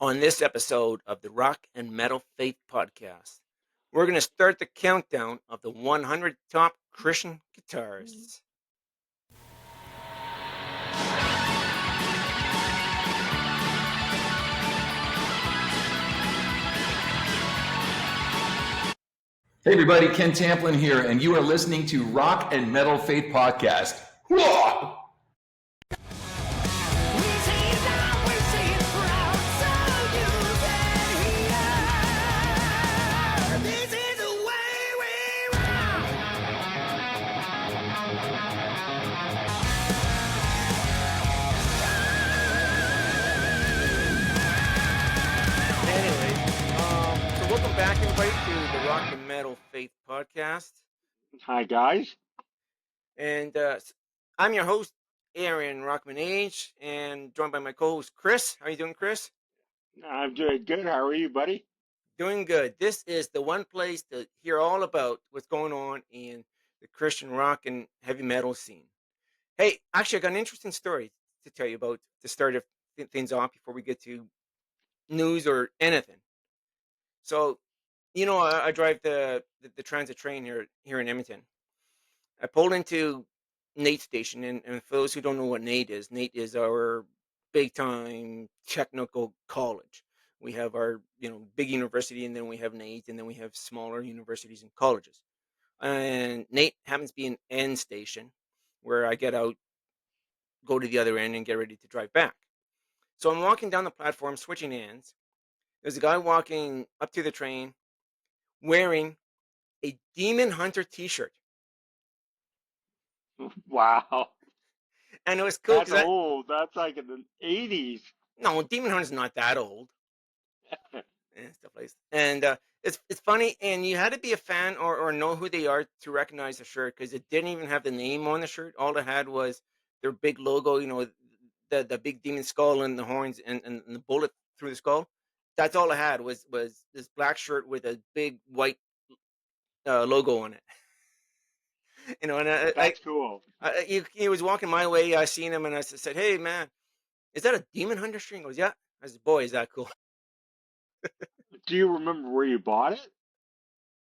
On this episode of the Rock and Metal Faith Podcast, we're going to start the countdown of the 100 top Christian guitarists. Hey everybody, Ken Tamplin here, and you are listening to Rock and Metal Faith Podcast. Whoa! Welcome back, everybody, to the Rock and Metal Faith Podcast. Hi, guys. And I'm your host, Aaron Rockman Age, and joined by my co-host, Chris. How are you doing, Chris? I'm doing good. How are you, buddy? Doing good. This is the one place to hear all about what's going on in the Christian rock and heavy metal scene. Hey, actually, I got an interesting story to tell you about to start things off before we get to news or anything. So, I drive the transit train here in Edmonton. I pulled into Nate Station, and for those who don't know what Nate is our big time technical college. We have our big university, and then we have Nate, and then we have smaller universities and colleges. And Nate happens to be an end station where I get out, go to the other end, and get ready to drive back. So I'm walking down the platform, switching ends. There's a guy walking up to the train wearing a Demon Hunter t-shirt. Wow. And it was cool. That's old. That's like in the 80s. No, Demon Hunter's not that old. And stuff like that. And it's funny, and you had to be a fan or know who they are to recognize the shirt, because it didn't even have the name on the shirt. All it had was their big logo, the big demon skull and the horns and the bullet through the skull. That's all it had was this black shirt with a big white logo on it. That's cool. He was walking my way. I seen him, and I said, "Hey, man, is that a Demon Hunter shirt?" He goes, "Yeah." I said, "Boy, is that cool." Do you remember where you bought it?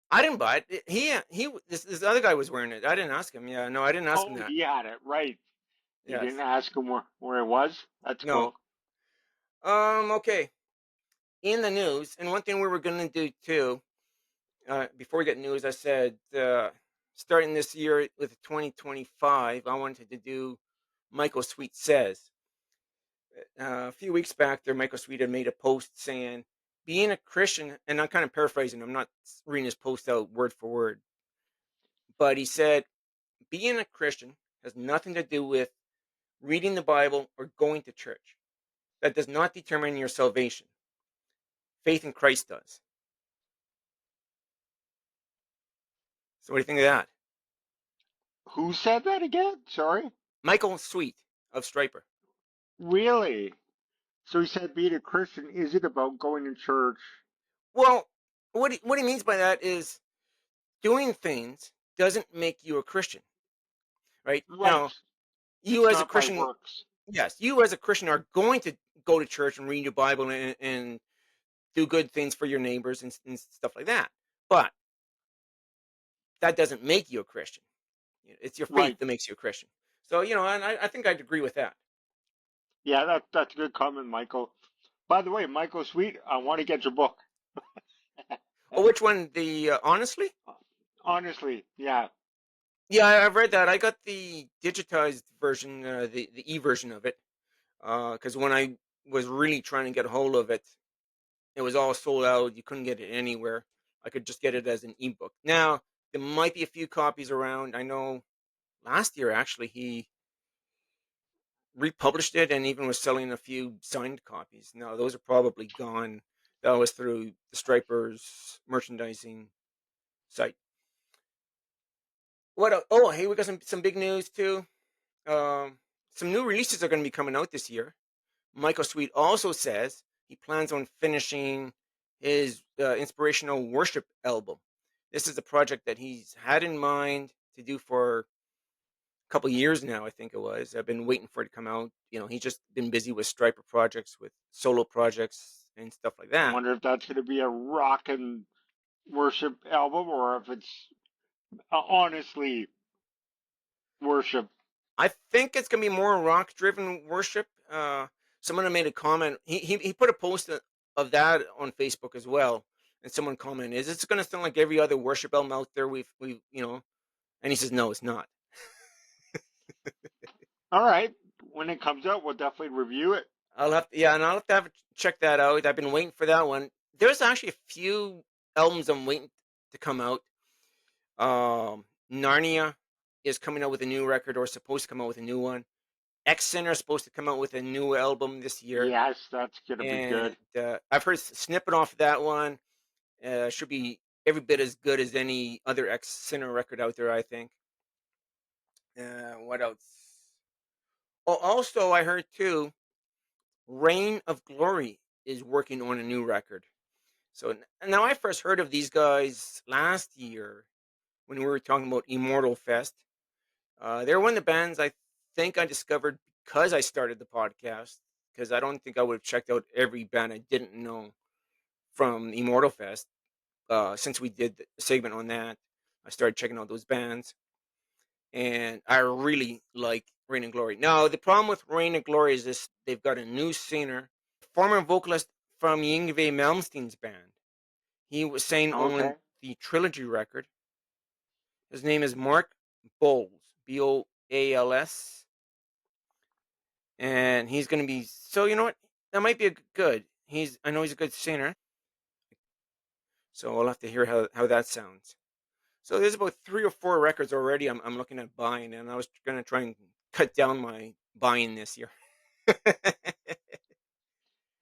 I didn't buy it. This other guy was wearing it. I didn't ask him. Yeah, no, I didn't ask him that. He had it, right. You Yes. didn't ask him where it was? That's No. cool. Okay. In the news, and one thing we were going to do too, before we get news, I said, starting this year with 2025, I wanted to do Michael Sweet Says. A few weeks back there, Michael Sweet had made a post saying, being a Christian, and I'm kind of paraphrasing, I'm not reading his post out word for word, but he said, being a Christian has nothing to do with reading the Bible or going to church. That does not determine your salvation. Faith in Christ does. So what do you think of that? Who said that again? Sorry? Michael Sweet of Striper. Really? So he said being a Christian isn't about going to church. Well, what he means by that is doing things doesn't make you a Christian, right? Right. Now, you as a Not by Christian, works. yes, you as a Christian are going to go to church and read your Bible and do good things for your neighbors and stuff like that. But that doesn't make you a Christian. It's your faith Right. that makes you a Christian. So, and I think I'd agree with that. Yeah, that's a good comment, Michael. By the way, Michael Sweet, I want to get your book. Oh, which one? The Honestly? Honestly, yeah. Yeah, I've read that. I got the digitized version, the e-version of it, because when I was really trying to get a hold of it, it was all sold out. You couldn't get it anywhere. I could just get it as an ebook. Now, there might be a few copies around. I know last year, actually, he republished it and even was selling a few signed copies. Now, those are probably gone. That was through the Stripers merchandising site. Hey, we got some big news too. Some new releases are going to be coming out this year. Michael Sweet also says he plans on finishing his inspirational worship album. This is a project that he's had in mind to do for a couple years now, I think it was. I've been waiting for it to come out. He's just been busy with Striper projects, with solo projects, and stuff like I that. wonder if that's going to be a rock and worship album or if it's honestly worship. I think it's gonna be more rock driven worship. Someone made a comment. He put a post of that on Facebook as well, and someone commented, "Is it's gonna sound like every other worship album out there? We've you know?" And he says, "No, it's not." All right. When it comes out, we'll definitely review it. And I'll have to check that out. I've been waiting for that one. There's actually a few albums I'm waiting to come out. Narnia is coming out with a new record, or supposed to come out with a new one. X Sinner is supposed to come out with a new album this year, Yes, that's going to be and good. I've heard snippet off of that one. Should be every bit as good as any other X Sinner record out there, I think. What else? Oh, also, I heard too, Reign of Glory is working on a new record. So now I first heard of these guys last year when we were talking about Immortal Fest. They're one of the bands I think I discovered because I started the podcast. Because I don't think I would have checked out every band I didn't know from Immortal Fest. Since we did the segment on that, I started checking out those bands, and I really like Rain and Glory. Now the problem with Rain and Glory is this: they've got a new singer, former vocalist from Yngwie Malmsteen's band. He was saying Okay. on the Trilogy record. His name is Mark Bowles, Boals, and he's going to be. So you know what? That might be a good. I know he's a good singer, so I'll have to hear how that sounds. So there's about 3 or 4 records already I'm looking at buying, and I was going to try and cut down my buying this year.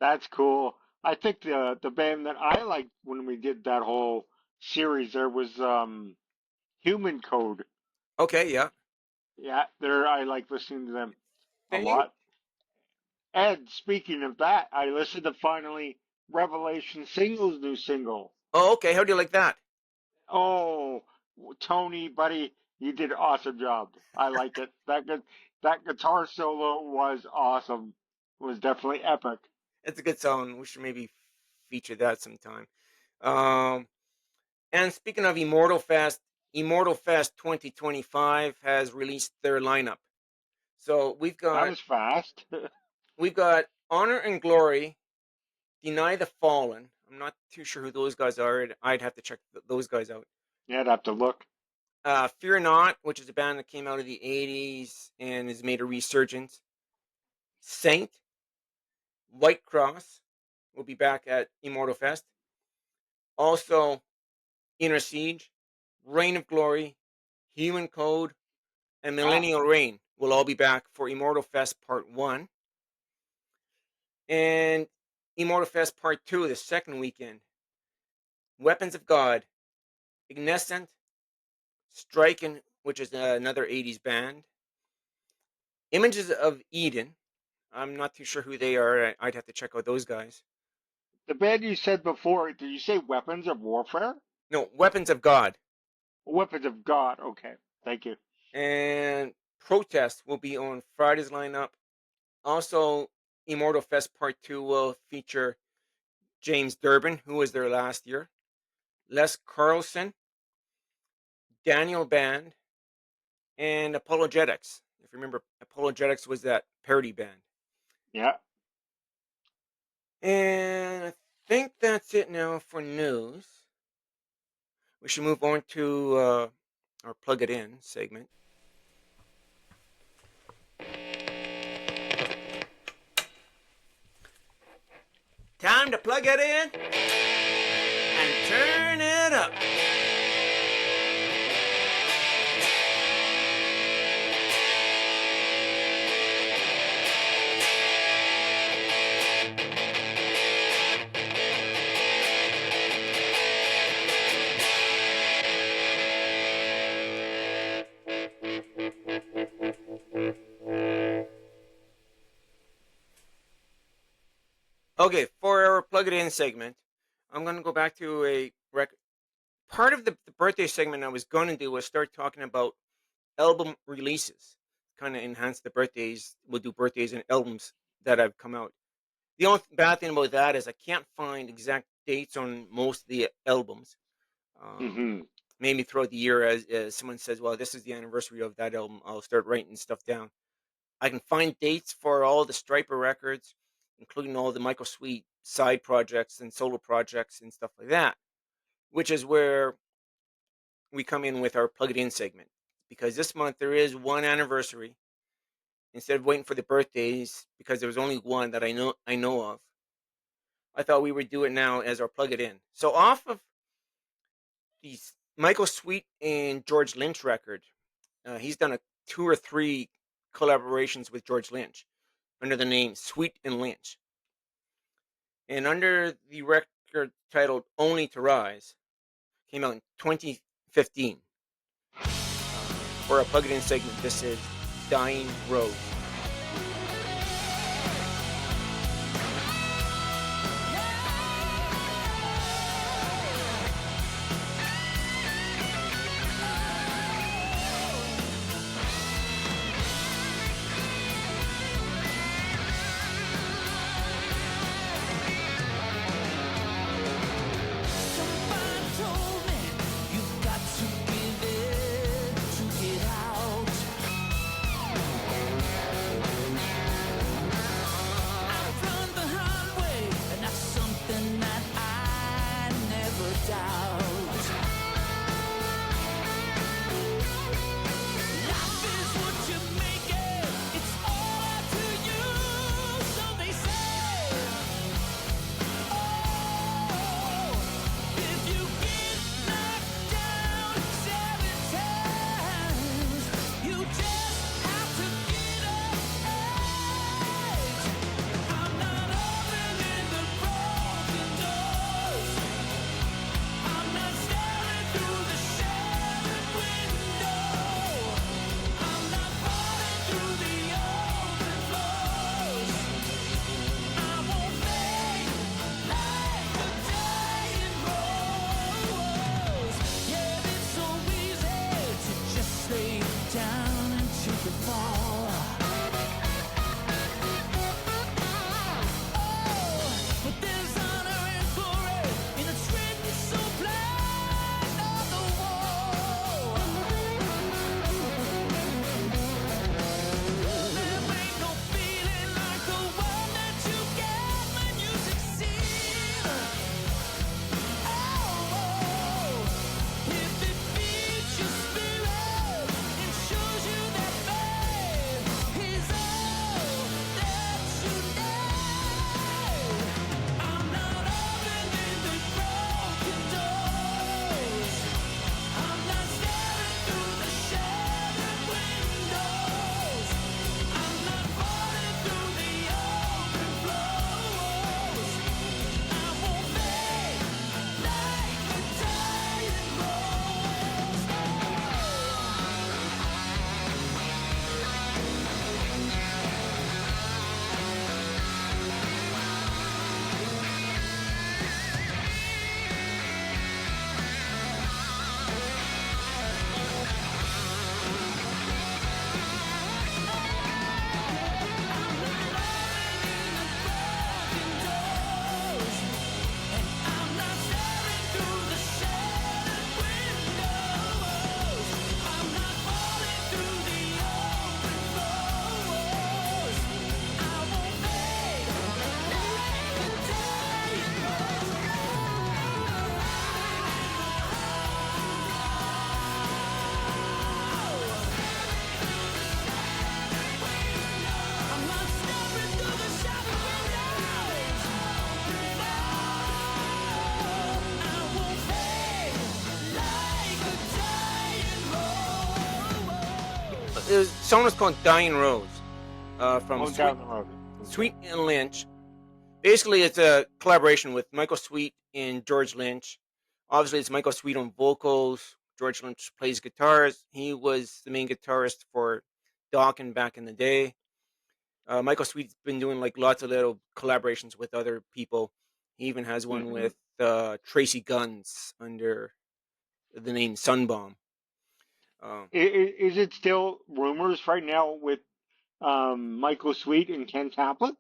That's cool. I think the band that I liked when we did that whole series there was Human Code. Okay, yeah. Yeah, there I like listening to them a They lot. And speaking of that, I listened to finally Revelation Singles new single. Oh, okay. How do you like that? Oh, Tony, buddy, you did an awesome job. I liked it. That guitar solo was awesome. It was definitely epic. It's a good song. We should maybe feature that sometime. Um, and speaking of Immortal Fest 2025 has released their lineup. So That was fast. we've got Honor and Glory, Deny the Fallen. I'm not too sure who those guys are. I'd have to check those guys out. Yeah, I'd have to look. Fear Not, which is a band that came out of the 80s and has made a resurgence. Saint, White Cross will be back at Immortal Fest. Also, Inner Siege, Reign of Glory, Human Code, and Ah, Millennial Reign will all be back for Immortal Fest Part 1. And Immortal Fest Part 2, the second weekend. Weapons of God, Ignescent, Striking, which is another 80s band. Images of Eden. I'm not too sure who they are. I'd have to check out those guys. the band you said before, did you say Weapons of Warfare? No, Weapons of God. Weapons of God. Okay, thank you. And Protest will be on Friday's lineup. Also, Immortal Fest Part 2 will feature James Durbin, who was there last year, Les Carlson, Daniel Band, and Apologetics. If you remember, Apologetics was that parody band. Yeah, And I think that's it now for news. We should move on to our Plug It In segment. Time to plug it in and turn it up. Okay, for our Plug It In segment, I'm going to go back to a record. Part of the birthday segment I was going to do was start talking about album releases, kind of enhance the birthdays. We'll do birthdays and albums that have come out. The only bad thing about that is I can't find exact dates on most of the albums. Um, Hmm. Maybe throughout the year, as someone says, "Well, this is the anniversary of that album," I'll start writing stuff down. I can find dates for all the Striper records, including all the Michael Sweet side projects and solo projects and stuff like that, which is where we come in with our plug it in segment. Because this month there is one anniversary. Instead of waiting for the birthdays, because there was only one that I know of, I thought we would do it now as our plug it in. So off of the Michael Sweet and George Lynch record, he's done a two or three collaborations with George Lynch under the name Sweet and Lynch. And under the record titled Only to Rise, came out in 2015. For our plug it in segment, this is Dying Rose. Somebody told me you've got to give in to get out. I've run the hard way, and that's something that I never doubt. Life is what you make it. It's all up to you. So they say, oh, if you get knocked down 7 times, you just have to get up 8. I'm not opening the broken doors. I'm not staring through the shattered window. I'm not falling through the open floors. I won't fade like a dying rose. Yeah, it's so easy to just lay down into the fall. Oh, but there's honor and glory in a written so black on the wall. There ain't no feeling like the one that you get when you succeed. Oh, if it feeds your spirit and shows you that faith is all that you need. I'm not opening the broken doors. I'm not staring through the shattered windows. I'm not falling through the open floors. I won't fade like a dying rose. I'm not staring through the shattered windows. I'm not falling through the open floors. I won't fade like a dying I'm not staring through the shattered windows. I won't fade like a dying rose. The song is called Dying Rose from On down the road. Sweet and Lynch. Basically, it's a collaboration with Michael Sweet and George Lynch. Obviously, it's Michael Sweet on vocals. George Lynch plays guitars. He was the main guitarist for Dawkins back in the day. Michael Sweet's been doing like lots of little collaborations with other people. He even has one Hmm. with Tracy Guns under the name Sunbomb. Um, Is it still rumors right now with Michael Sweet and Ken Taplin?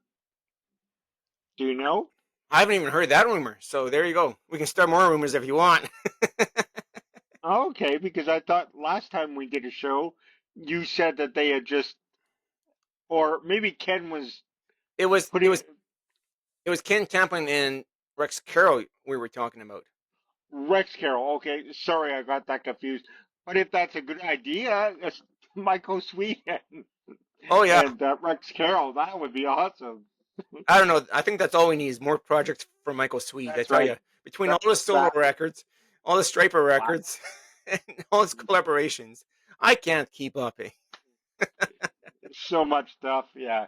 Do you know? I haven't even heard that rumor. So there you go. We can start more rumors if you want. Okay, because I thought last time we did a show, you said that they had just, or maybe Ken was it was it putting was it was Ken Tamplin and Rex Carroll we were talking about. Rex Carroll. Okay, sorry, I got that confused. But if that's a good idea, it's Michael Sweet Oh yeah. and Rex Carroll, that would be awesome. I don't know. I think that's all we need is more projects from Michael Sweet. I That's tell right. you, between That all the solo that records, all the Striper wow, records, and all his collaborations, I can't keep up. so much stuff. Yeah.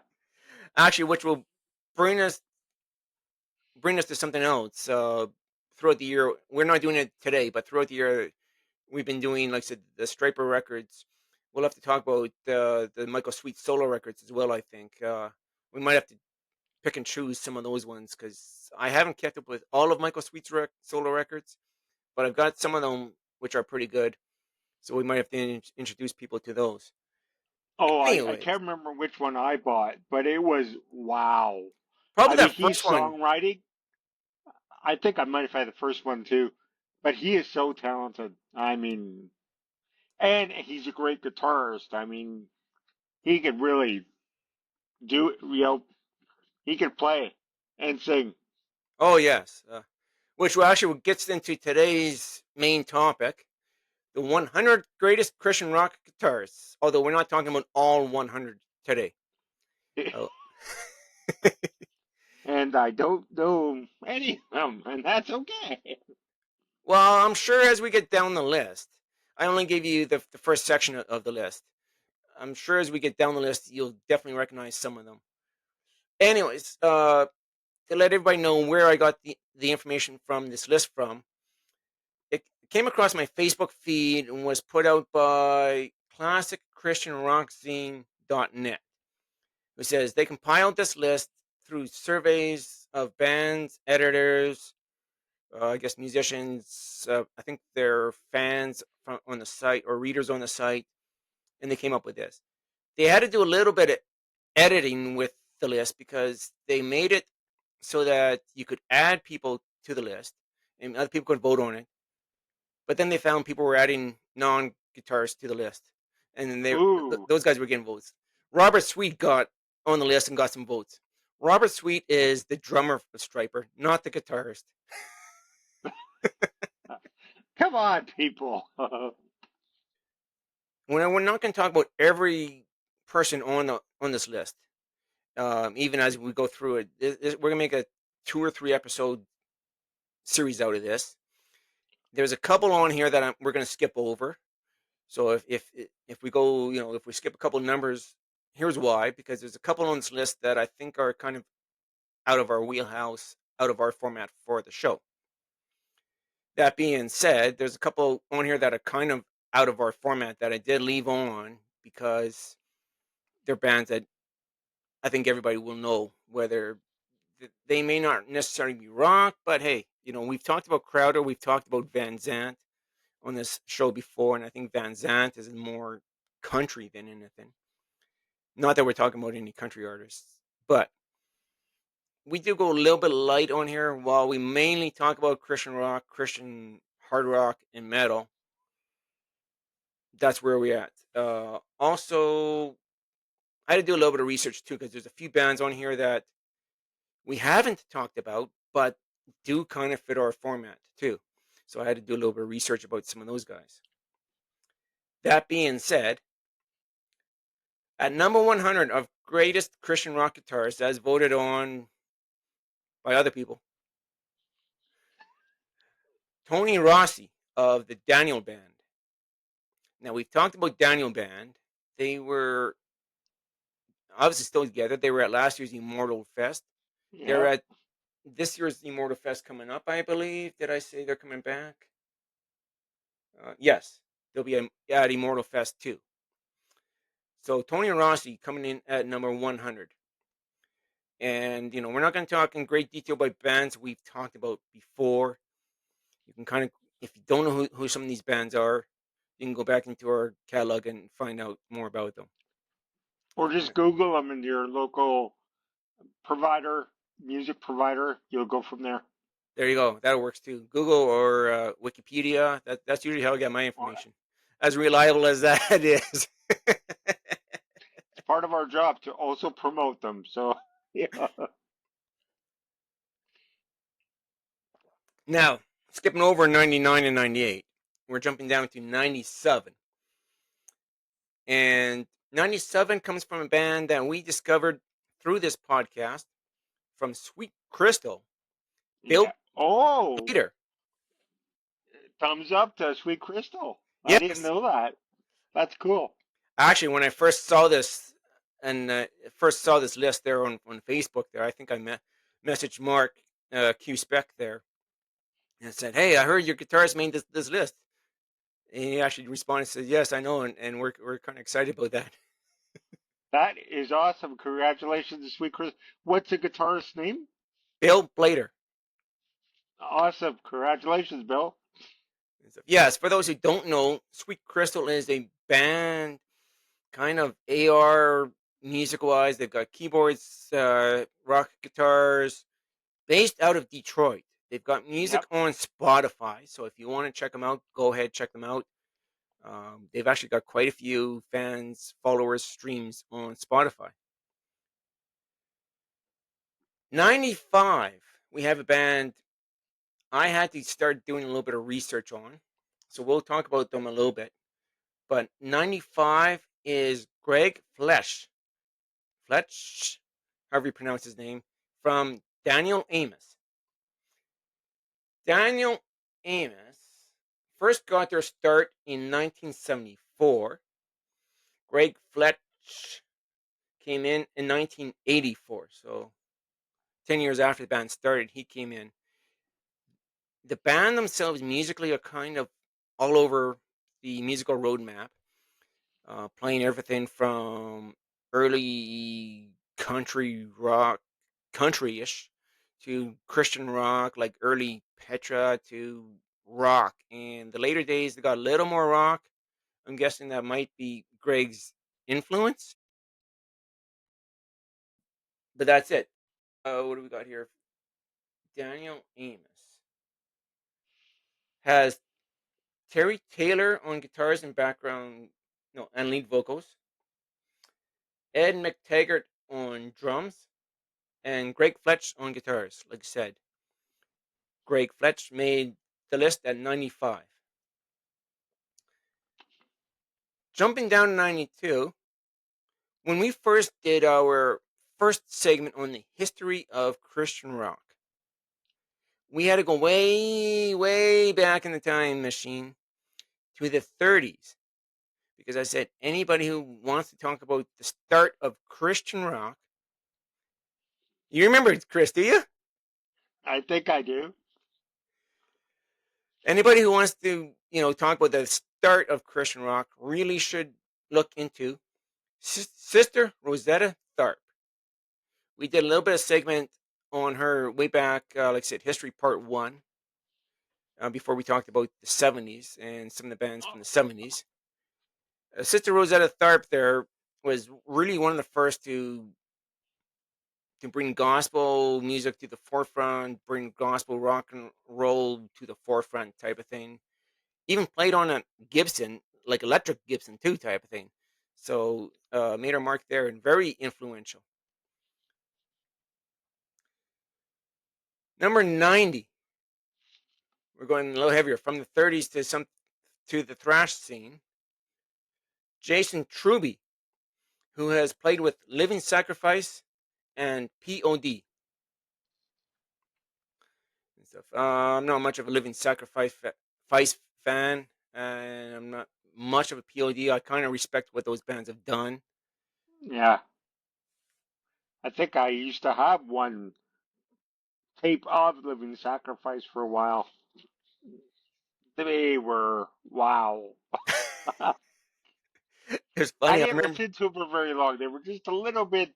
Actually, which will bring us to something else. Throughout the year, we're not doing it today, but throughout the year, we've been doing, like I said, the Striper records. We'll have to talk about the Michael Sweet solo records as well. I think we might have to pick and choose some of those ones because I haven't kept up with all of Michael Sweet's solo records, but I've got some of them which are pretty good. So we might have to introduce people to those. Oh, I Anyways, can't remember which one I bought, but it was wow. probably I mean, that he's first one. songwriting. I think I might have had the first one too, but he is so talented. I mean, and he's a great guitarist. I mean, he could really do it. He could play and sing. Oh yes, which will actually gets into today's main topic: the 100 greatest Christian rock guitarists. Although we're not talking about all 100 today. Oh. And I don't know any of them, and that's okay. Well, I'm sure as we get down the list, I only gave you the first section of the list. I'm sure as we get down the list, you'll definitely recognize some of them. Anyways, to let everybody know where I got the information from this list from, it came across my Facebook feed and was put out by ClassicChristianRockZine.net, who says they compiled this list through surveys of bands, editors, I guess musicians. I think they're fans on the site or readers on the site, and they came up with this. They had to do a little bit of editing with the list because they made it so that you could add people to the list and other people could vote on it. But then they found people were adding non-guitarists to the list, and then Ooh, those guys were getting votes. Robert Sweet got on the list and got some votes. Robert Sweet is the drummer for Striper, not the guitarist. come on, people. We're not going to talk about every person on this list, even as we go through it. We're going to make a 2 or 3 episode series out of this. There's a couple on here that we're going to skip over. So if we go, if we skip a couple numbers, here's why. Because there's a couple on this list that I think are kind of out of our wheelhouse, out of our format for the show. That being said, there's a couple on here that are kind of out of our format that I did leave on because they're bands that I think everybody will know, whether they may not necessarily be rock, but hey, we've talked about Crowder, we've talked about Van Zant on this show before, and I think Van Zant is more country than anything. Not that we're talking about any country artists, but we do go a little bit light on here while we mainly talk about Christian rock, Christian hard rock, and metal. That's where we're at. Also, I had to do a little bit of research too because there's a few bands on here that we haven't talked about, but do kind of fit our format too. So I had to do a little bit of research about some of those guys. That being said, at number 100 of greatest Christian rock guitarists, as voted on by other people, Tony Rossi of the Daniel Band. Now, we've talked about Daniel Band. They were obviously still together. They were at last year's Immortal Fest. They're Yep. at this year's Immortal Fest coming up, I believe. Did I say they're coming back? Yes, they'll be at Immortal Fest too. So Tony Rossi coming in at number 100. And, we're not going to talk in great detail about bands we've talked about before. You can kind of, if you don't know who some of these bands are, you can go back into our catalog and find out more about them. Or just Google them in your local provider. music provider, you'll go from there. There you go. That works too. Google or Wikipedia. That's usually how I get my Or information. As reliable as that is. it's part of our job to also promote them. So, yeah. Now, skipping over 99 and 98, we're jumping down to 97. And 97 comes from a band that we discovered through this podcast from Sweet Crystal, Yeah. Bill Oh, Blader. thumbs up to Sweet Crystal. I didn't Yes. know that. That's cool. Actually, when I first saw this and first saw this list there on Facebook there, I think I messaged Mark Q Spec there and said, "Hey, I heard your guitarist made this list." And he actually responded and said, "Yes, I know," and we're kind of excited about that. That is awesome. Congratulations to Sweet Crystal. What's the guitarist's name? Bill Blader. Awesome. Congratulations, Bill. Yes, for those who don't know, Sweet Crystal is a band, kind of AR music wise. They've got keyboards, rock guitars, based out of Detroit. They've got music Yep. on Spotify, so if you want to check them out, go ahead, check them out. They've actually got quite a few fans, followers, streams on Spotify. 95, we have a band I had to start doing a little bit of research on, so we'll talk about them a little bit. But 95 is Greg Fletch, however you pronounce his name, from Daniel Amos. Daniel Amos first got their start in 1974. Greg Fletch came in 1984. So 10 years after the band started, he came in. The band themselves musically are kind of all over the musical roadmap, playing everything from early country rock, country-ish, to Christian rock, like early Petra, to rock. And the later days, they got a little more rock. I'm guessing that might be Greg's influence, but that's it. What do we got here? Daniel Amos has Terry Taylor on guitars and background, no, and lead vocals. Ed McTaggart on drums, and Greg Fletch on guitars. Like I said, Greg Fletch made the list at 95. Jumping down to 92, when we first did our first segment on the history of Christian rock, we had to go way, way back in the time machine to the 30s. Because I said, anybody who wants to talk about the start of Christian rock, you remember it, Chris, do you? I think I do. Anybody who wants to, talk about the start of Christian rock really should look into Sister Rosetta Tharpe. We did a little bit of segment on her way back, like I said, history part one, before we talked about the 70s and some of the bands from the 70s. Sister Rosetta Tharpe there was really one of the first to bring gospel music to the forefront, bring gospel rock and roll to the forefront type of thing. Even played on a Gibson, like electric Gibson too, type of thing. So made her mark there and very influential. Number 90. We're going a little heavier from the 30s to the thrash scene. Jason Truby, who has played with Living Sacrifice and POD and stuff. I'm not much of a Living Sacrifice fan, and I'm not much of a POD. I kind of respect what those bands have done. Yeah. I think I used to have one tape of Living Sacrifice for a while. They were, wow. It's I funny. I didn't remember. listen to them for very long. They were just a little bit,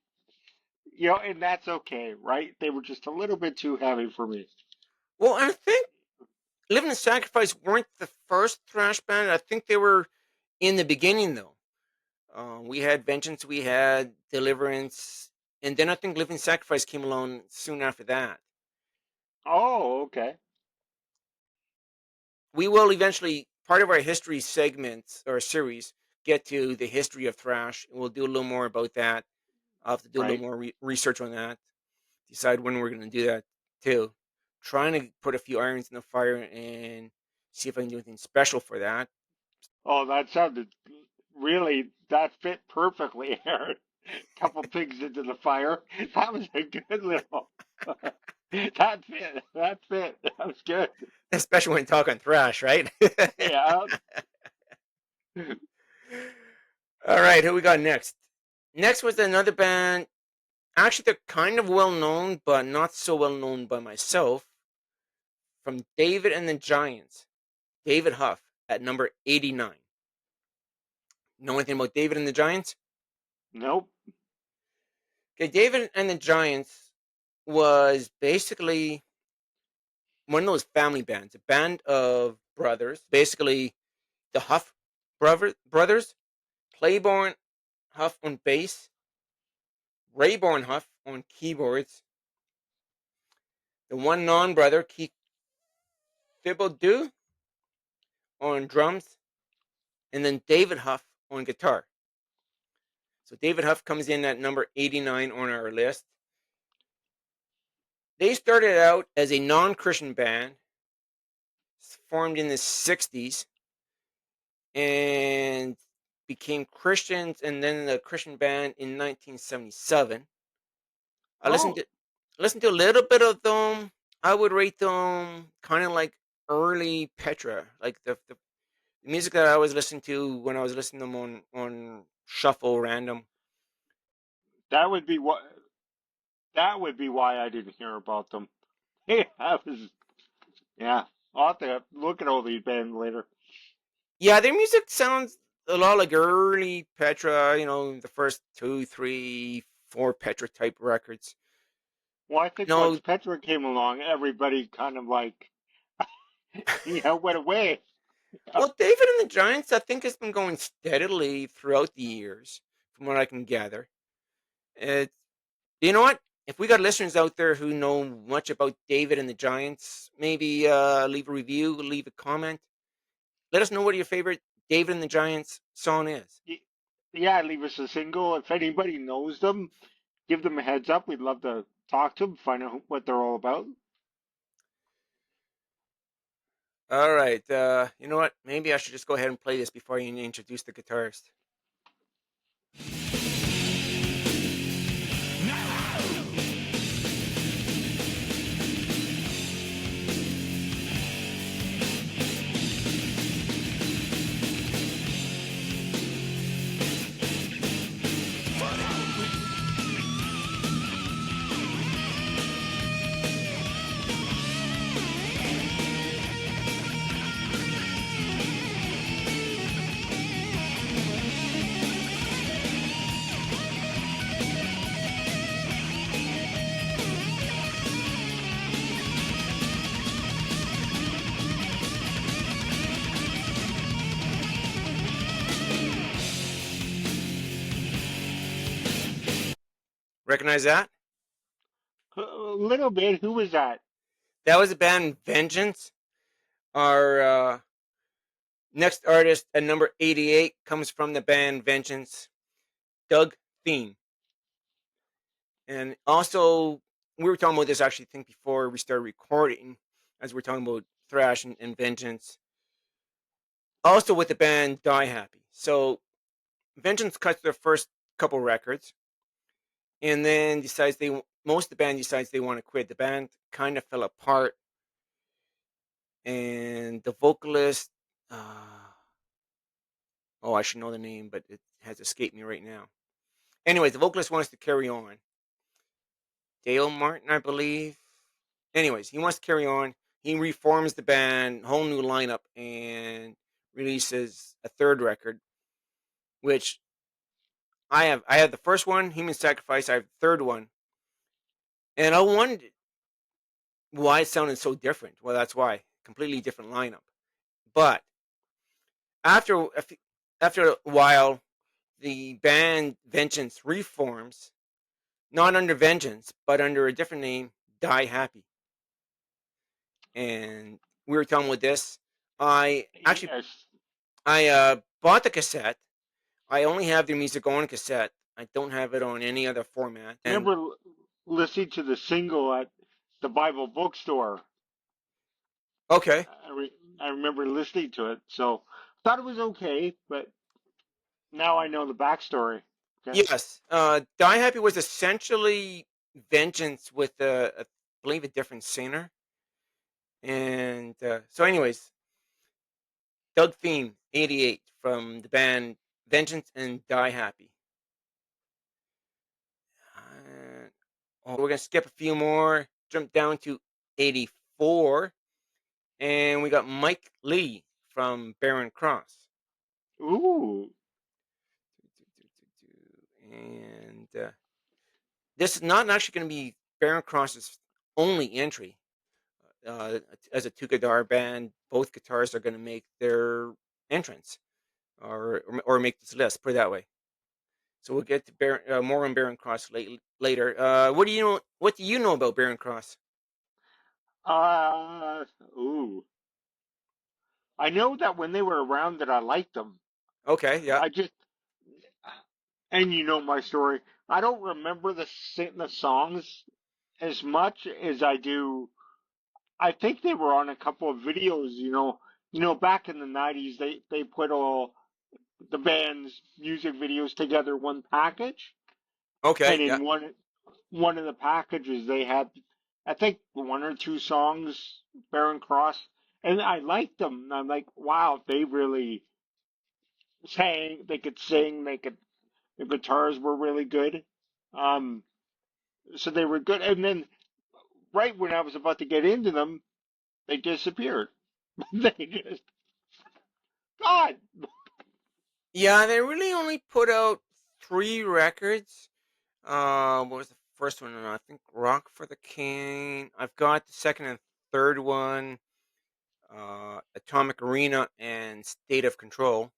and that's okay, right? They were just a little bit too heavy for me. Well, I think Living Sacrifice weren't the first thrash band. I think they were in the beginning, though. We had Vengeance, we had Deliverance and then I think Living Sacrifice came along soon after that. Oh, okay. We will eventually, part of our history segments or series, get to the history of thrash, and we'll do a little more about that. I'll have to do a little Right. more research on that, decide when we're going to do that too. Trying to put a few irons in the fire and see if I can do anything special for that. Oh, that sounded really, that fit perfectly, Aaron. Couple pigs into the fire. That was a good little. That fit. That fit. That was good. Especially when talking thrash, right? Yeah. All right, who we got next? Next was another band. Actually, they're kind of well known, but not so well known by myself. From David and the Giants, David Huff at number 89. Know anything about David and the Giants? Nope. Okay, David and the Giants was basically one of those family bands, a band of brothers, basically the Huff brothers, Claiborne Huff on bass, Rayborn Huff on keyboards, the one non-brother, Keith Thibodeau, on drums, and then David Huff on guitar. So David Huff comes in at number 89 on our list. They started out as a non-Christian band, formed in the 60s, and became Christians, and then the Christian band in 1977. I Oh, listened to a little bit of them. I would rate them kind of like early Petra, like the music that I was listening to when I was listening to them on shuffle random. that would be what. That would be why I didn't hear about them. Yeah, that was. Yeah, I'll have to look at all these bands later. Yeah, their music sounds a lot like early Petra. You know, the first two, three, four Petra type records. Well, I think once No, Petra came along, everybody kind of like, went away. well, David and the Giants, I think, has been going steadily throughout the years, from what I can gather. It's, you know what? If we got listeners out there who know much about David and the Giants, maybe leave a review, leave a comment. Let us know what your favorite David and the Giants song is. Y- Yeah, leave us a single. If anybody knows them, give them a heads up. We'd love to talk to them, find out what they're all about. All right. You know what? Maybe I should just go ahead and play this before you introduce the guitarist. Recognize that? A little bit. Who was that? That was the band Vengeance. Our next artist at number 88 comes from the band Vengeance, Doug Thiem. And also, we were talking about this actually, I think, before we started recording, as we're talking about thrash and Vengeance. Also with the band Die Happy. So Vengeance cuts their first couple records, and then decides most of the band decides they want to quit. The band kind of fell apart, and the vocalist, oh, I should know the name, but it has escaped me right now. Anyways, the vocalist wants to carry on. Dale Martin, I believe. Anyways, he wants to carry on. He reforms the band, whole new lineup, and releases a third record, which I have. I have the first one, Human Sacrifice. I have the third one, and I wondered why it sounded so different. Well, that's why. Completely different lineup. But after after a while, the band Vengeance reforms. not under Vengeance, but under a different name, Die Happy. And we were talking with this. I actually Yes. I bought the cassette. I only have their music on cassette. I don't have it on any other format. And Remember listening to the single at the Bible bookstore. okay, I remember listening to it, so thought it was okay, but now I know the backstory. Okay. yes, Die Happy was essentially Vengeance with I believe a different singer. And so, anyways, Doug Theme, 88, from the band Vengeance and Die Happy. Uh, we're going to skip a few more, jump down to 84, and we got Mike Lee from Barren Cross. Ooh. And this is not actually going to be Barren Cross's only entry. As a two guitar band, both guitars are going to make their entrance or make this list, put it that way. So we'll get to more on Barren Cross later. What do you know about Barren Cross? Uh, ooh. I know that when they were around that I liked them. Okay, yeah, I just, and you know my story. I don't remember the songs as much as I do. I think they were on a couple of videos. Back in the '90s, they put all the band's music videos together one package, okay, and yeah, in one of the packages they had, I think, one or two songs, Barren Cross, and I liked them. I'm like, wow, they really sang. They could sing. The guitars were really good. Um, so they were good. And then right when I was about to get into them, they disappeared. They just God. yeah. They really only put out 3 records. What was the first one? I think Rock for the King. I've got the second and third one, Atomic Arena and State of Control.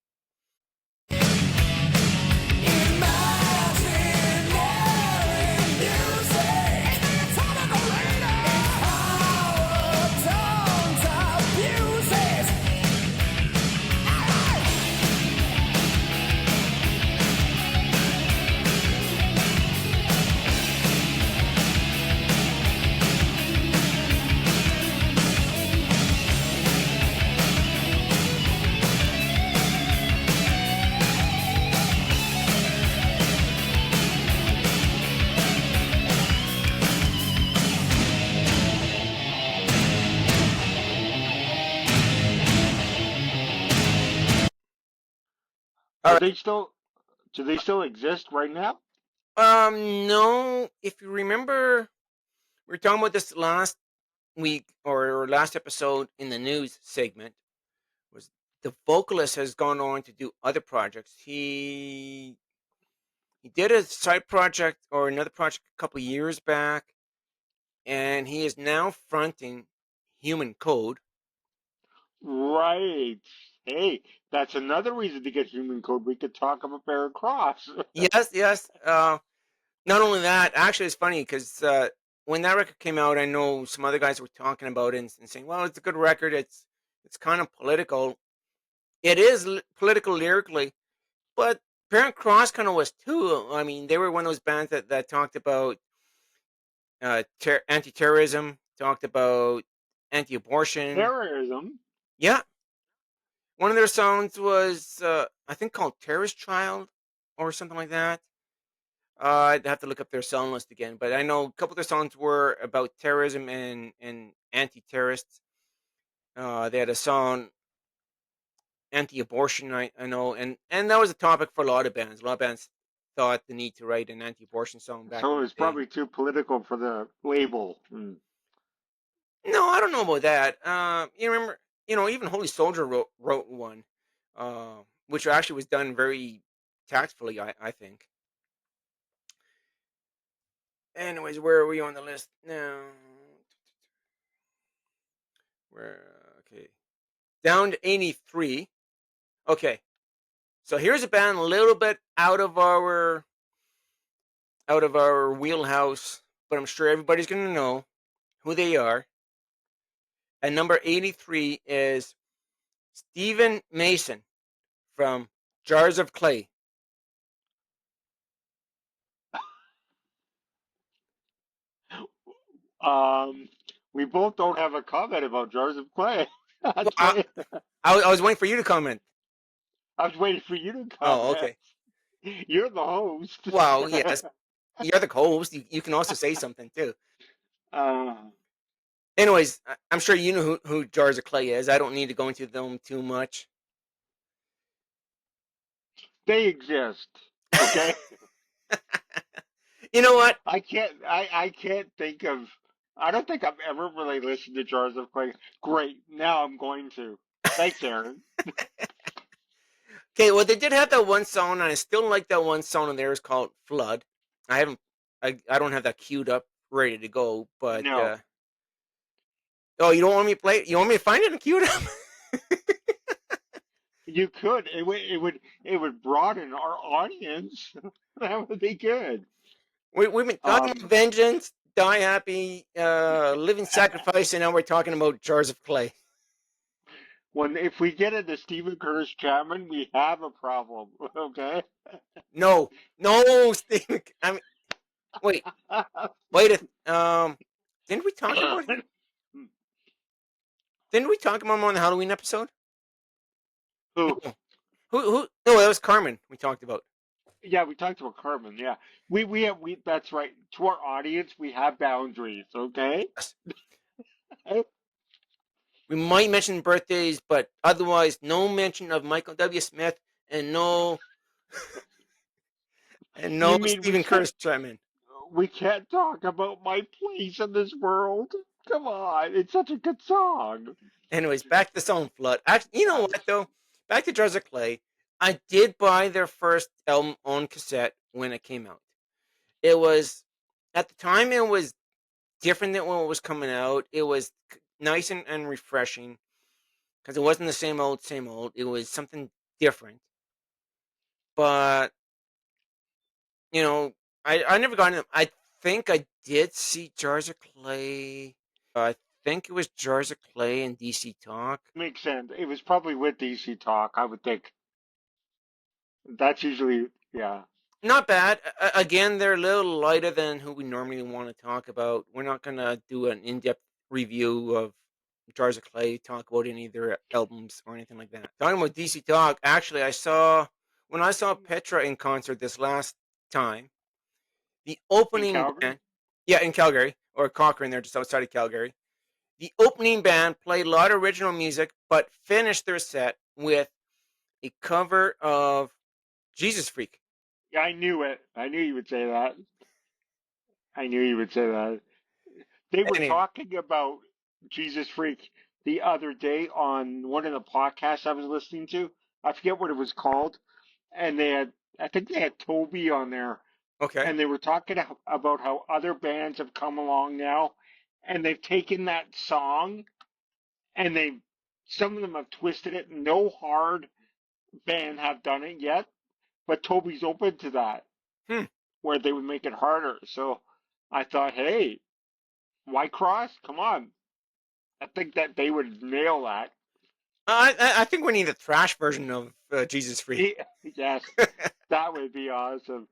All Are right. they still? Do they still exist right now? No. If you remember, we were talking about this last week or last episode in the news segment. Was the vocalist has gone on to do other projects. He did a side project or another project a couple years back, and he is now fronting Human Code. Right. Hey, that's another reason to get human code. We could talk about Barren Cross. Yes, yes. Not only that, actually, it's funny because when that record came out, I know some other guys were talking about it and saying, "Well, it's a good record. It's kind of political. It is political lyrically, but Parent Cross kind of was too. I mean, they were one of those bands that talked about anti-terrorism, talked about anti-abortion. Terrorism. Yeah, one of their songs was I think called "Terrorist Child" or something like that. I'd have to look up their song list again, but I know a couple of their songs were about terrorism and anti-terrorists. They had a song anti-abortion, I know, and that was a topic for a lot of bands. A lot of bands thought the need to write an anti-abortion song back So in it the was day. probably too political for the label. Hmm. No, I don't know about that. You remember, even Holy Soldier wrote one, which actually was done very tactfully, I think. Anyways, where are we on the list now? Okay, down to 83. Okay, so here's a band a little bit out of our out of our wheelhouse, but I'm sure everybody's going to know who they are. And number 83 is Stephen Mason from Jars of Clay. We both don't have a comment about Jars of Clay. I'll Well, tell you. I was waiting for you to comment. I was waiting for you to Oh, comment. okay. You're the host. Well, yes. You're the co-host. You can also say something too. uh, Anyways, I'm sure you know who Jars of Clay is. I don't need to go into them too much. they exist. Okay. You know what? I can't think of. I don't think I've ever really listened to Jars of Clay. Great. Now I'm going to. Thanks, Aaron. Okay, well, they did have that one song, and I still like that one song on there. It's called "Flood." I haven't, I don't have that queued up, ready to go. But No, oh, you don't want me to play it? You want me to find it and queue it up? you could. It would broaden our audience. That would be good. We've been talking about Um, vengeance, die happy, living sacrifice, and now we're talking about jars of clay. when if we get into Stephen Curtis Chapman, we have a problem. Okay. No, no, Steve. I mean, wait, wait. Didn't we talk about him? Didn't we talk about him on the Halloween episode? Who? No. Who? No, that was Carmen. We talked about. Yeah, we talked about Carmen. Yeah, we. That's right. To our audience, we have boundaries. Okay. Yes. We might mention birthdays, but otherwise, no mention of Michael W. Smith and You no mean Stephen Curtis Chapman. we can't talk about my place in this world? Come on, it's such a good song. Anyways, back to Stone Flood. Actually, you know what though? Back to Jars of Clay. I did buy their first album on cassette when it came out. It was at the time it was different than when it was coming out. It was nice and refreshing because it wasn't the same old, same old. It was something different. But you know, I never got into them. I think I did see Jars of Clay. I think it was Jars of Clay and DC Talk. Makes sense. It was probably with DC Talk, I would think. That's usually, yeah. Not bad. Again, they're a little lighter than who we normally want to talk about. We're not gonna do an in-depth review of Jars of Clay, talk about any of their albums or anything like that. Talking about DC Talk, actually, when I saw Petra in concert this last time, the In opening Calgary? band, yeah, in Calgary or Cochrane, there just outside of Calgary. The opening band played a lot of original music, but finished their set with a cover of Jesus Freak. Yeah, I knew it. I knew you would say that. I knew you would say that. They were Anyway, talking about Jesus Freak the other day on one of the podcasts I was listening to. I forget what it was called. And I think they had Toby on there. okay. And they were talking about how other bands have come along now and they've taken that song and some of them have twisted it. No hard band have done it yet, but Toby's open to that Hmm. where they would make it harder. So I thought, hey, White Cross, come on. I think that they would nail that. I think we need a thrash version of Jesus Freak. Yes, that would be awesome.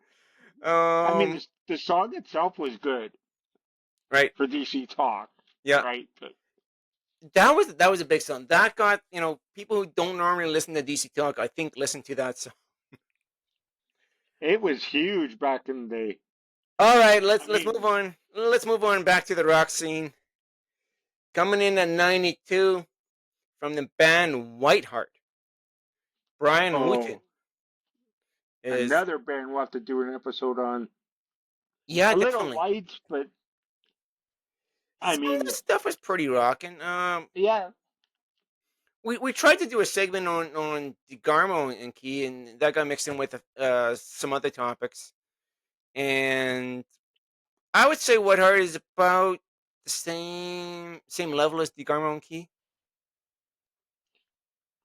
I mean, um, the song itself was good right, for DC Talk, yeah, right? But that was a big song. That got people who don't normally listen to DC Talk. I think listen to that song. it was huge back in the day. All right, I let's mean, move on. Let's move on back to the rock scene. Coming in at 92 from the band Whiteheart, Brian oh, Wooten is another band we'll have to do an episode on. yeah, A little definitely. light, but I Some of the mean, stuff was pretty rocking. yeah, We tried to do a segment on DeGarmo and Key, and that got mixed in with some other topics. And I would say What Heart is about the same level as DeGarmo and Key.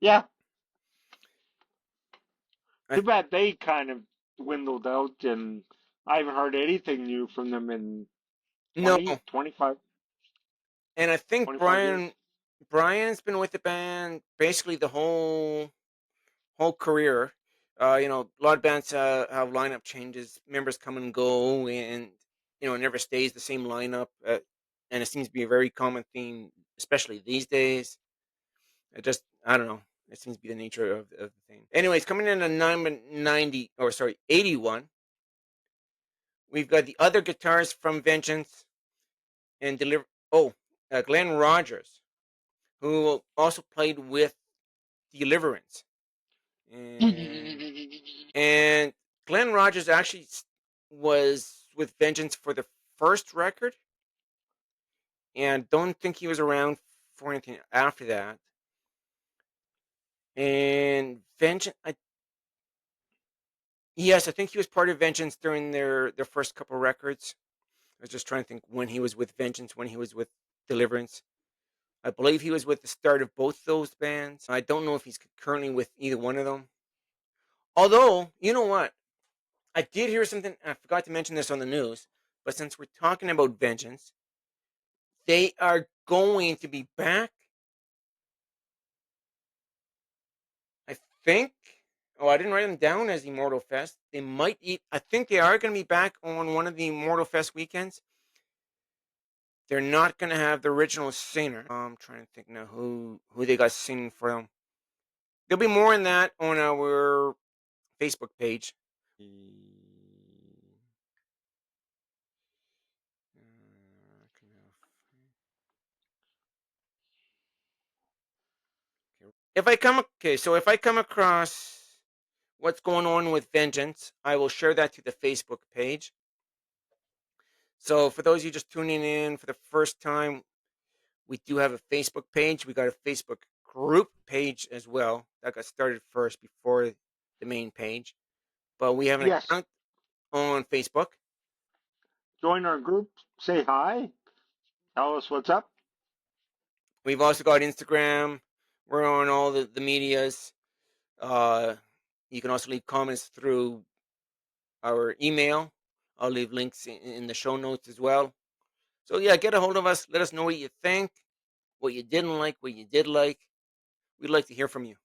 yeah. I, Too bad they kind of dwindled out and I haven't heard anything new from them in No, 20, 25, and I think 25 years. Brian's been with the band basically the whole career. A lot of bands have lineup changes, members come and go, and it never stays the same lineup. And it seems to be a very common theme, especially these days. I don't know. It seems to be the nature of the thing. Anyways, coming in at 90, or sorry, 81, we've got the other guitars from Vengeance and Deliver. Oh, Glenn Rogers, who also played with Deliverance. And And Glenn Rogers actually was with Vengeance for the first record, and don't think he was around for anything after that. And Vengeance, yes, I think he was part of Vengeance during their first couple records. I was just trying to think when he was with Vengeance, when he was with Deliverance. I believe he was with the start of both those bands. I don't know if he's currently with either one of them. Although, you know what? I did hear something. I forgot to mention this on the news, but since we're talking about Vengeance, they are going to be back. I think. Oh, I didn't write them down as Immortalfest. They might eat. I think they are going to be back on one of the Immortalfest weekends. They're not going to have the original singer. I'm trying to think now who they got singing for them. There'll be more on that on our Facebook page. If I come across what's going on with Vengeance, I will share that to the Facebook page. So for those of you just tuning in for the first time, we do have a Facebook page. We got a Facebook group page as well. That got started first before the main page. But we have an Yes, account on Facebook. join our group, say hi, tell us what's up. We've also got Instagram. We're on all the medias. Uh, you can also leave comments through our email. I'll leave links in the show notes as well. So yeah, get a hold of us. Let us know what you think, what you didn't like, what you did like. We'd like to hear from you.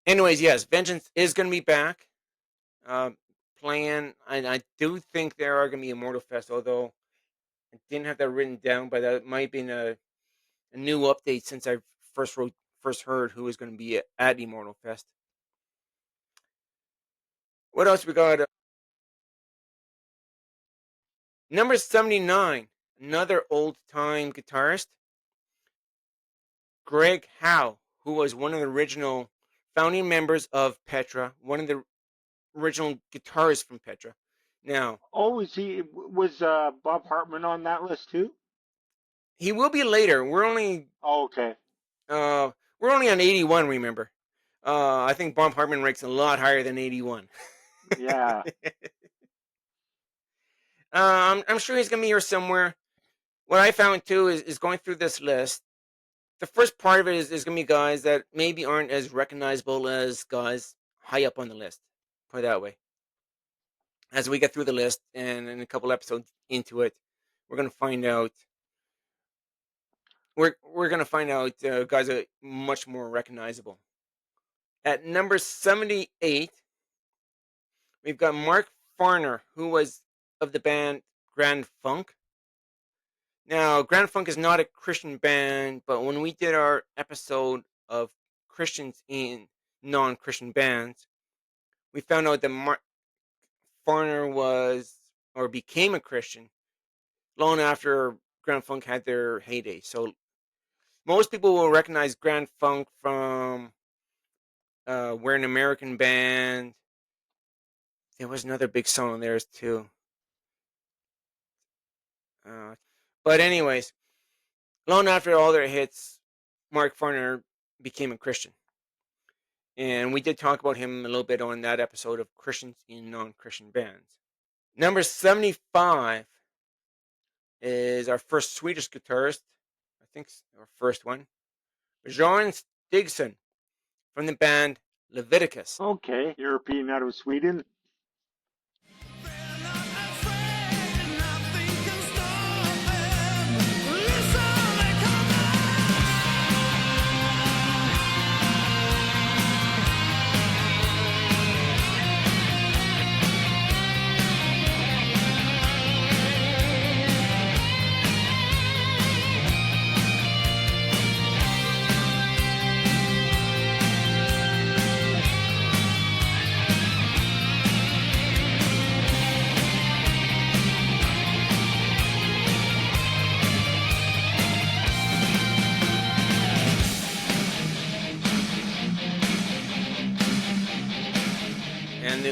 Anyways, yes, Vengeance is going to be back. Uh, Playing, and I do think there are going to be Immortalfest, although I didn't have that written down, but that might have been a new update since I first heard who was going to be at Immortalfest. What else we got? Number 79, another old time guitarist, Greg Howe, who was one of the original founding members of Petra, one of the original guitarists from Petra. Now, Oh, was Bob Hartman on that list too? he will be later. Oh, okay. We're only on 81, remember. I think Bob Hartman ranks a lot higher than 81. Yeah. I'm sure he's going to be here somewhere. What I found too is going through this list. The first part of it is going to be guys that maybe aren't as recognizable as guys high up on the list. Put it that way. As we get through the list and in a couple episodes into it, we're going to find out. We're going to find out guys are much more recognizable. At number 78, we've got Mark Farner, who was of the band Grand Funk. Now, Grand Funk is not a Christian band, but when we did our episode of Christians in non-Christian bands, we found out that Mark Farner was or became a Christian long after Grand Funk had their heyday. So most people will recognize Grand Funk from We're an American Band. There was another big song on theirs too. But anyways, long after all their hits, Mark Farner became a Christian. And we did talk about him a little bit on that episode of Christians in non-Christian bands. Number 75 is our first Swedish guitarist. I think our first one. Bjorn Stigson from the band Leviticus. Okay. European out of Sweden.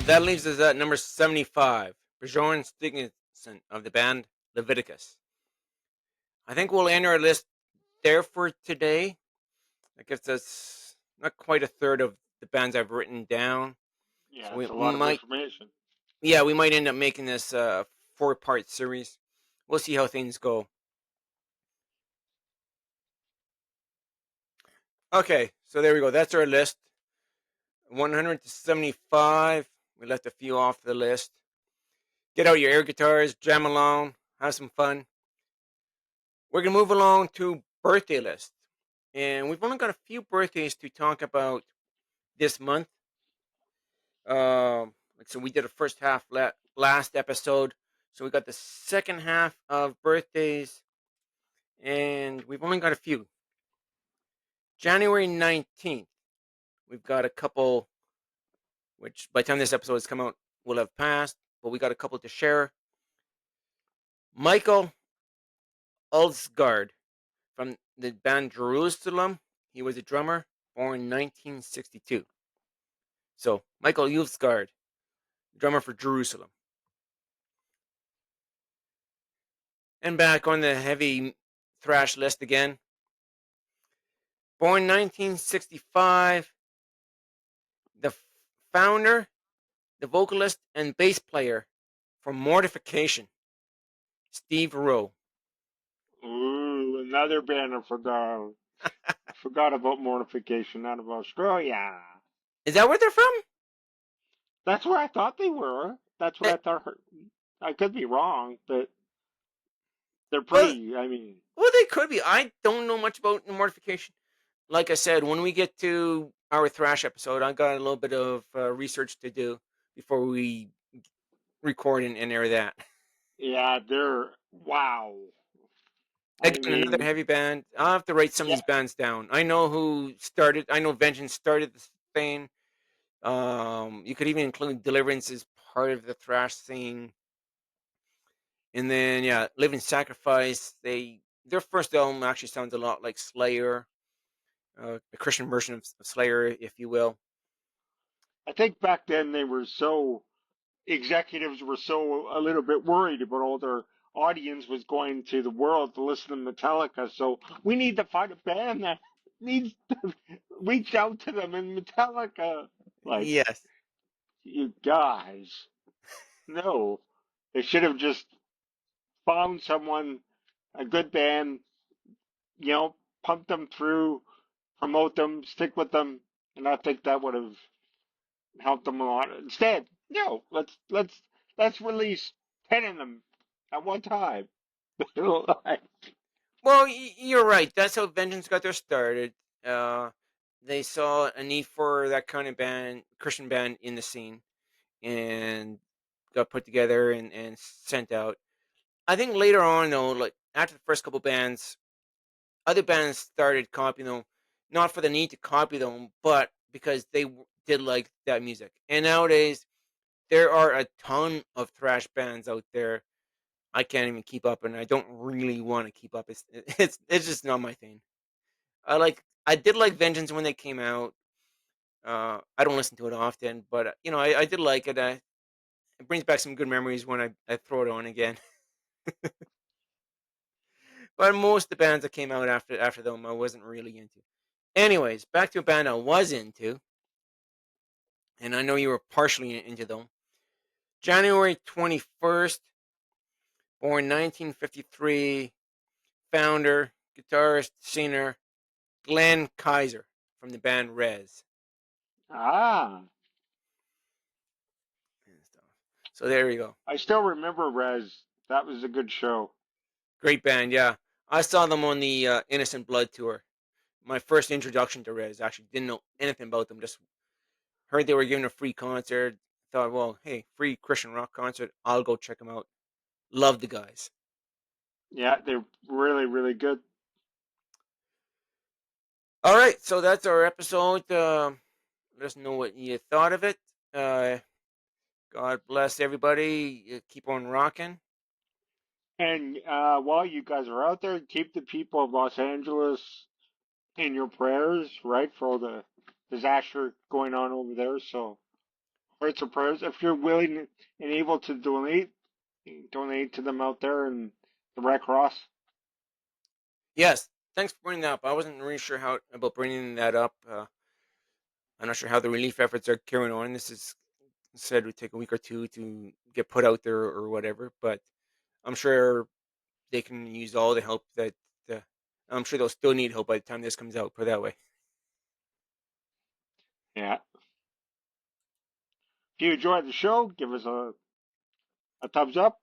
that leaves us at number 75, Bjorn Stigson of the band Leviticus. I think we'll end our list there for today. That gives us not quite a third of the bands I've written down. So Yeah, we it's a lot of might, information. yeah, we might end up making this a 4-part series. We'll see how things go. Okay, so there we go. That's our list. 100 to 75. We left a few off the list. Get out your air guitars, jam along, have some fun. We're going to move along to birthday list. And we've only got a few birthdays to talk about this month. So we did a first half last episode. So we got the second half of birthdays. And we've only got a few. January 19th, we've got a couple, which by the time this episode has come out, will have passed. But we got a couple to share. Michael Ulsgaard from the band Jerusalem. He was a drummer, born in 1962. So, Michael Ulsgaard, drummer for Jerusalem. And back on the heavy thrash list again. Born 1965, the founder, the vocalist, and bass player for Mortification, Steve Rowe. Ooh, another band I forgot. I forgot about Mortification out of Australia. Is that where they're from? That's where I thought they were. That's what Eh, I thought. I could be wrong, but they're well, pretty. I mean, well, they could be. I don't know much about Mortification. Like I said, when we get to our thrash episode, I got a little bit of research to do before we record and air that. yeah, they're wow. I Again, another mean, heavy band. I'll have to write some of yeah, these bands down. I know who started. I know Vengeance started this thing. You could even include Deliverance as part of the thrash scene. And then yeah, Living Sacrifice. Their first album actually sounds a lot like Slayer, a Christian version of Slayer, if you will. I think back then they were so executives were so a little bit worried about all their audience was going to the world to listen to Metallica. So we need to find a band that needs to reach out to them in Metallica. Like, Yes. you guys, no. They should have just found someone, a good band, you know, pump them through, promote them, stick with them, and I think that would have helped them a lot. Instead, no, let's release 10 of them at one time. Like, Well, you're right. That's how Vengeance got their started. Uh, they saw a need for that kind of band, Christian band, in the scene, and got put together and sent out. I think later on, though, like after the first couple bands, other bands started copying them, not for the need to copy them, but because they did like that music. And nowadays, there are a ton of thrash bands out there. I can't even keep up, and I don't really want to keep up. It's just not my thing. I did like Vengeance when they came out. I don't listen to it often, but I did like it. It brings back some good memories when I throw it on again. But most of the bands that came out after them, I wasn't really into. Anyways, back to a band I was into, and I know you were partially into them. January 21st, born 1953, founder, guitarist, singer, Glenn Kaiser from the band Rez. ah, So there you go. I still remember Rez. That was a good show. Great band, yeah. I saw them on the Innocent Blood tour. My first introduction to Rez. Actually, didn't know anything about them. Just heard they were giving a free concert. Thought, well, hey, free Christian rock concert. I'll go check them out. Love the guys. Yeah, they're really, really good. All right, so that's our episode. Let us know what you thought of it. Uh, God bless everybody. Keep on rocking. And while you guys are out there, keep the people of Los Angeles in your prayers, right, for all the disaster going on over there. So hearts and prayers. If you're willing and able to donate to them out there in the Red Cross. Yes, thanks for bringing that up. I wasn't really sure how about bringing that up. I'm not sure how the relief efforts are carrying on. This is said it would take a week or two to get put out there or whatever, but I'm sure they can use all the help that. Uh, I'm sure they'll still need help by the time this comes out. Put it that way. Yeah. If you enjoyed the show, give us a thumbs up.